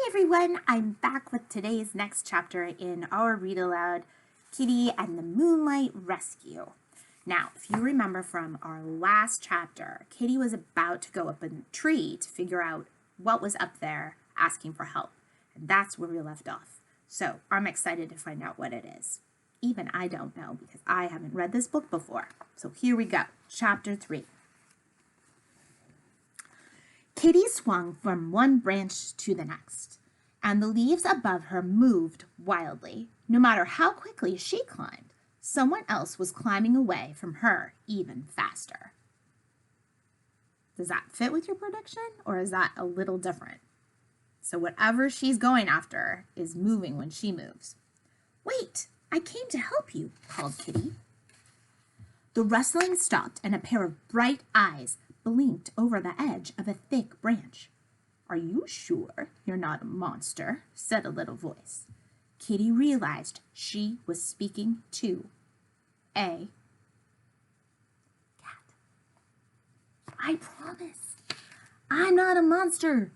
everyone, I'm back with today's next chapter in our read aloud, Kitty and the Moonlight Rescue. Now, if you remember from our last chapter, Kitty was about to go up a tree to figure out what was up there asking for help. And that's where we left off. So I'm excited to find out what it is. Even I don't know because I haven't read this book before. So here we go, chapter 3. Kitty swung from one branch to the next, and the leaves above her moved wildly. No matter how quickly she climbed, someone else was climbing away from her even faster. Does that fit with your prediction, or is that a little different? So whatever she's going after is moving when she moves. "Wait, I came to help you," called Kitty. The rustling stopped, and a pair of bright eyes blinked over the edge of a thick branch. "Are you sure you're not a monster?" said a little voice. Kitty realized she was speaking to a cat. "I promise, I'm not a monster.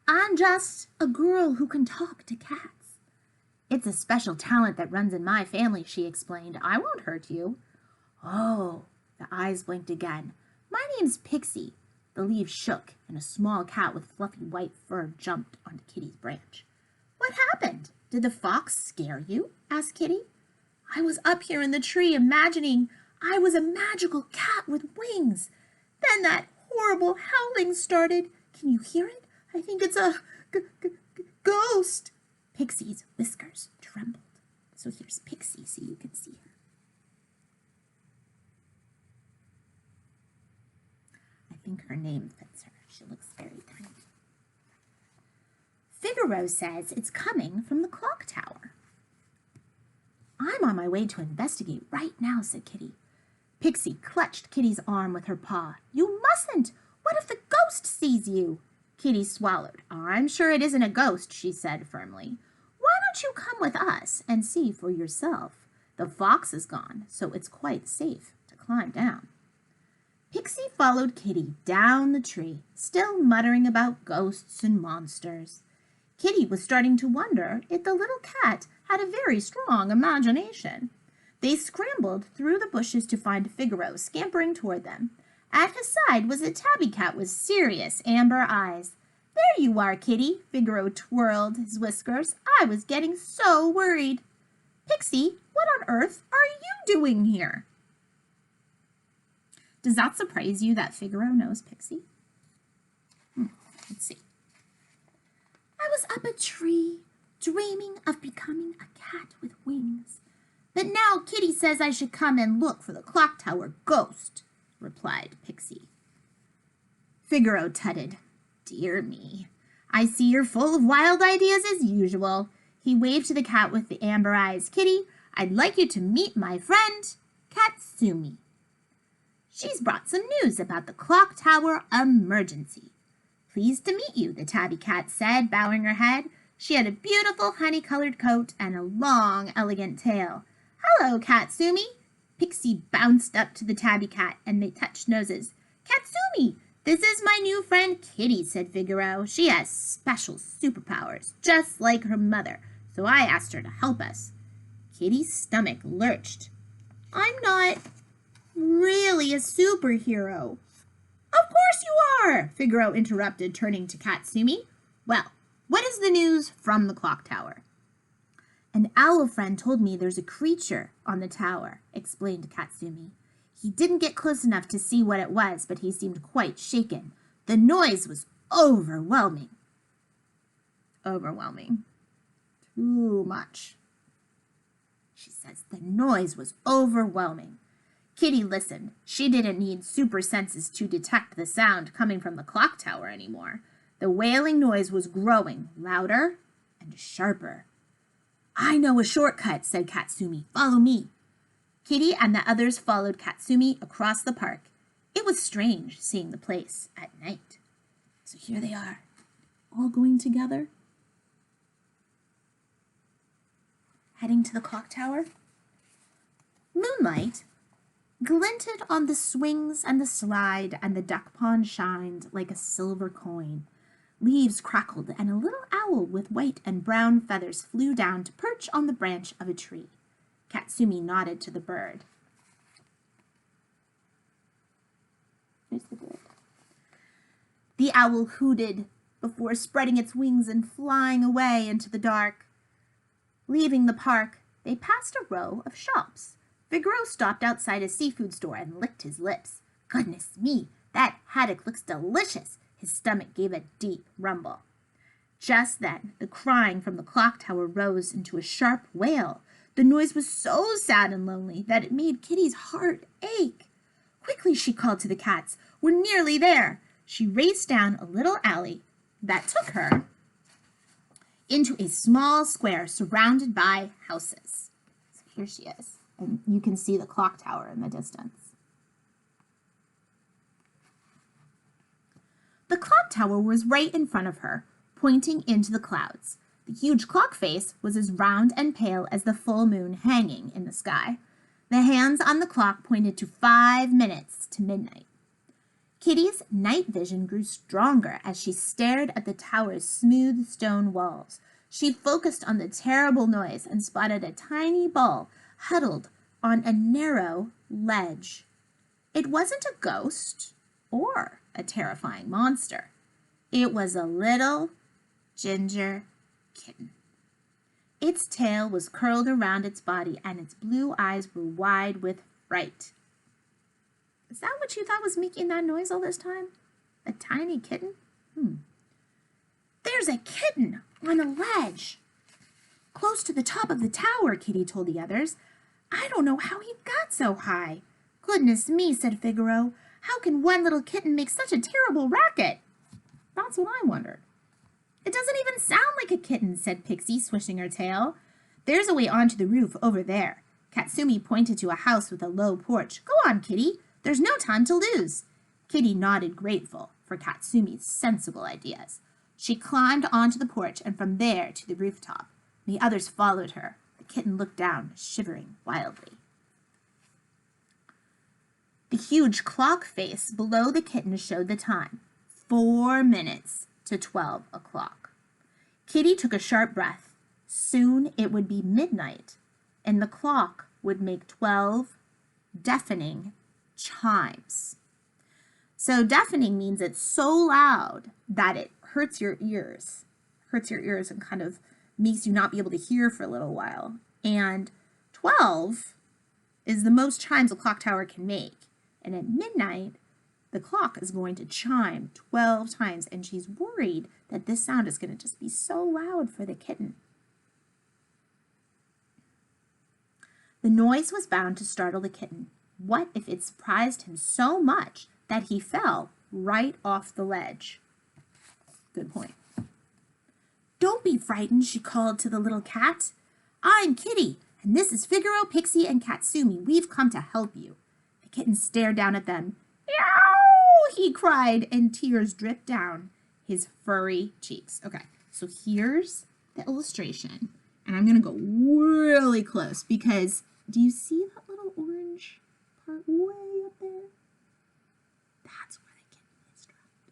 I'm just a girl who can talk to cats. It's a special talent that runs in my family," she explained. "I won't hurt you." "Oh," the eyes blinked again. "My name's Pixie." The leaves shook, and a small cat with fluffy white fur jumped onto Kitty's branch. "What happened? Did the fox scare you?" asked Kitty. "I was up here in the tree imagining I was a magical cat with wings. Then that horrible howling started. Can you hear it? I think it's a ghost." Pixie's whiskers trembled. So here's Pixie so you can see her. I think her name fits her. She looks very tiny. "Figaro says it's coming from the clock tower." "I'm on my way to investigate right now," said Kitty. Pixie clutched Kitty's arm with her paw. "You mustn't! What if the ghost sees you?" Kitty swallowed. "I'm sure it isn't a ghost," she said firmly. "Why don't you come with us and see for yourself? The fox is gone, so it's quite safe to climb down." Pixie followed Kitty down the tree, still muttering about ghosts and monsters. Kitty was starting to wonder if the little cat had a very strong imagination. They scrambled through the bushes to find Figaro scampering toward them. At his side was a tabby cat with serious amber eyes. "There you are, Kitty," Figaro twirled his whiskers. "I was getting so worried." "Pixie, what on earth are you doing here?" Does that surprise you that Figaro knows Pixie? Let's see. "I was up a tree, dreaming of becoming a cat with wings. But now Kitty says I should come and look for the clock tower ghost," replied Pixie. Figaro tutted. "Dear me, I see you're full of wild ideas as usual." He waved to the cat with the amber eyes. "Kitty, I'd like you to meet my friend, Katsumi. She's brought some news about the clock tower emergency." "Pleased to meet you," the tabby cat said, bowing her head. She had a beautiful honey-colored coat and a long, elegant tail. "Hello, Katsumi." Pixie bounced up to the tabby cat, and they touched noses. "Katsumi, this is my new friend Kitty," said Figaro. "She has special superpowers, just like her mother, so I asked her to help us." Kitty's stomach lurched. "I'm not really a superhero." "Of course you are," Figaro interrupted, turning to Katsumi. "Well, what is the news from the clock tower?" "An owl friend told me there's a creature on the tower," explained Katsumi. "He didn't get close enough to see what it was, but he seemed quite shaken. The noise was overwhelming." Overwhelming. Too much. She says the noise was overwhelming. Kitty listened. She didn't need super senses to detect the sound coming from the clock tower anymore. The wailing noise was growing louder and sharper. "I know a shortcut," said Katsumi. "Follow me." Kitty and the others followed Katsumi across the park. It was strange seeing the place at night. So here they are, all going together, heading to the clock tower. Moonlight glinted on the swings and the slide, and the duck pond shined like a silver coin. Leaves crackled, and a little owl with white and brown feathers flew down to perch on the branch of a tree. Katsumi nodded to the bird. Here's the bird. The owl hooted before spreading its wings and flying away into the dark. Leaving the park, they passed a row of shops. Figaro stopped outside a seafood store and licked his lips. Goodness me, that haddock looks delicious. His stomach gave a deep rumble. Just then, the crying from the clock tower rose into a sharp wail. The noise was so sad and lonely that it made Kitty's heart ache. Quickly, she called to the cats. We're nearly there. She raced down a little alley that took her into a small square surrounded by houses. So here she is, and you can see the clock tower in the distance. The clock tower was right in front of her, pointing into the clouds. The huge clock face was as round and pale as the full moon hanging in the sky. The hands on the clock pointed to 5 minutes to midnight. Kitty's night vision grew stronger as she stared at the tower's smooth stone walls. She focused on the terrible noise and spotted a tiny ball huddled on a narrow ledge. It wasn't a ghost or a terrifying monster. It was a little ginger kitten. Its tail was curled around its body and its blue eyes were wide with fright. Is that what you thought was making that noise all this time? A tiny kitten? There's a kitten on a ledge close to the top of the tower, Kitty told the others. I don't know how he got so high. Goodness me, said Figaro. How can one little kitten make such a terrible racket? That's what I wondered. It doesn't even sound like a kitten, said Pixie, swishing her tail. There's a way onto the roof over there. Katsumi pointed to a house with a low porch. Go on, Kitty. There's no time to lose. Kitty nodded, grateful for Katsumi's sensible ideas. She climbed onto the porch and from there to the rooftop. The others followed her. The kitten looked down, shivering wildly. The huge clock face below the kitten showed the time. 4 minutes to 12 o'clock. Kitty took a sharp breath. Soon it would be midnight, and the clock would make 12 deafening chimes. So deafening means it's so loud that it hurts your ears. And kind of makes you not be able to hear for a little while. And 12 is the most chimes a clock tower can make. And at midnight, the clock is going to chime 12 times, and she's worried that this sound is going to just be so loud for the kitten. The noise was bound to startle the kitten. What if it surprised him so much that he fell right off the ledge? Good point. Don't be frightened, she called to the little cat. I'm Kitty, and this is Figaro, Pixie, and Katsumi. We've come to help you. The kitten stared down at them. Meow, he cried, and tears dripped down his furry cheeks. Okay, so here's the illustration, and I'm going to go really close because do you see that little orange part way up there? That's where the kitten is trapped.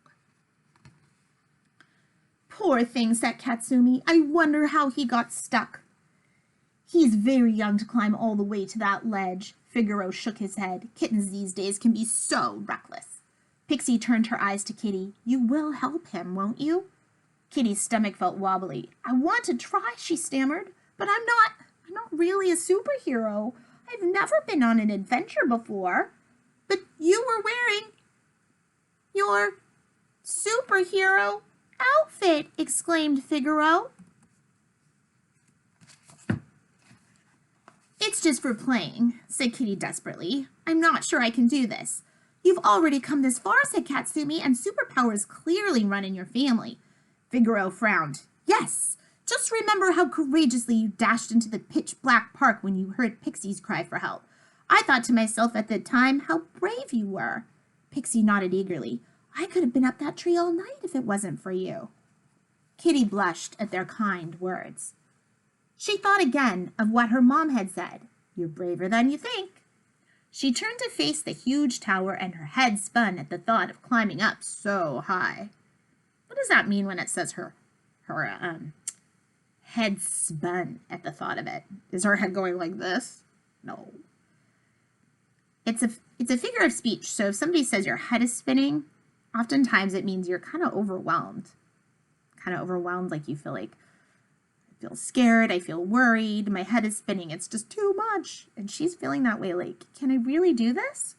Okay. Poor thing, said Katsumi. I wonder how he got stuck. He's very young to climb all the way to that ledge. Figaro shook his head. Kittens these days can be so reckless. Pixie turned her eyes to Kitty. You will help him, won't you? Kitty's stomach felt wobbly. I want to try, she stammered, but I'm not really a superhero. I've never been on an adventure before. But you were wearing your superhero outfit, exclaimed Figaro. It's just for playing, said Kitty desperately. I'm not sure I can do this. You've already come this far, said Katsumi, and superpowers clearly run in your family. Figaro frowned. Yes, just remember how courageously you dashed into the pitch-black park when you heard Pixie's cry for help. I thought to myself at the time how brave you were. Pixie nodded eagerly. I could have been up that tree all night if it wasn't for you. Kitty blushed at their kind words. She thought again of what her mom had said. You're braver than you think. She turned to face the huge tower and her head spun at the thought of climbing up so high. does that mean when it says her head spun at the thought of it? Is her head going like this? No. It's a figure of speech. So if somebody says your head is spinning, oftentimes it means you're kind of overwhelmed. Like you feel I feel scared, I feel worried, my head is spinning, it's just too much. And she's feeling that way, like, can I really do this?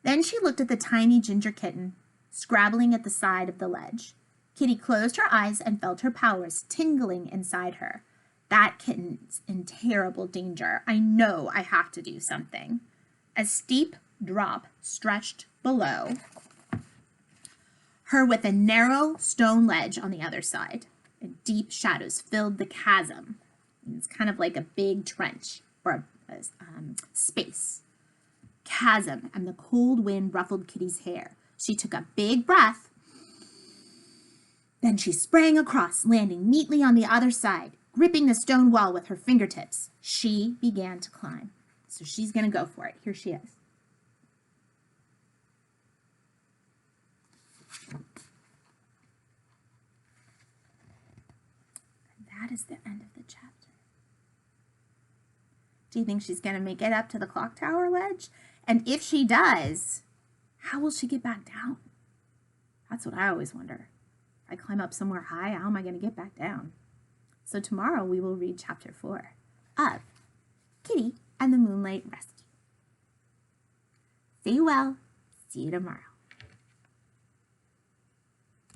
Then she looked at the tiny ginger kitten, scrabbling at the side of the ledge. Kitty closed her eyes and felt her powers tingling inside her. That kitten's in terrible danger. I know I have to do something. A steep drop stretched below her with a narrow stone ledge on the other side. And deep shadows filled the chasm. It's kind of like a big trench or a space. Chasm, and the cold wind ruffled Kitty's hair. She took a big breath. Then she sprang across, landing neatly on the other side, gripping the stone wall with her fingertips. She began to climb. So she's going to go for it. Here she is. That is the end of the chapter. Do you think she's going to make it up to the clock tower ledge? And if she does, how will she get back down? That's what I always wonder. If I climb up somewhere high, how am I going to get back down? So tomorrow we will read chapter 4 of Kitty and the Moonlight Rescue. Stay well. See you tomorrow.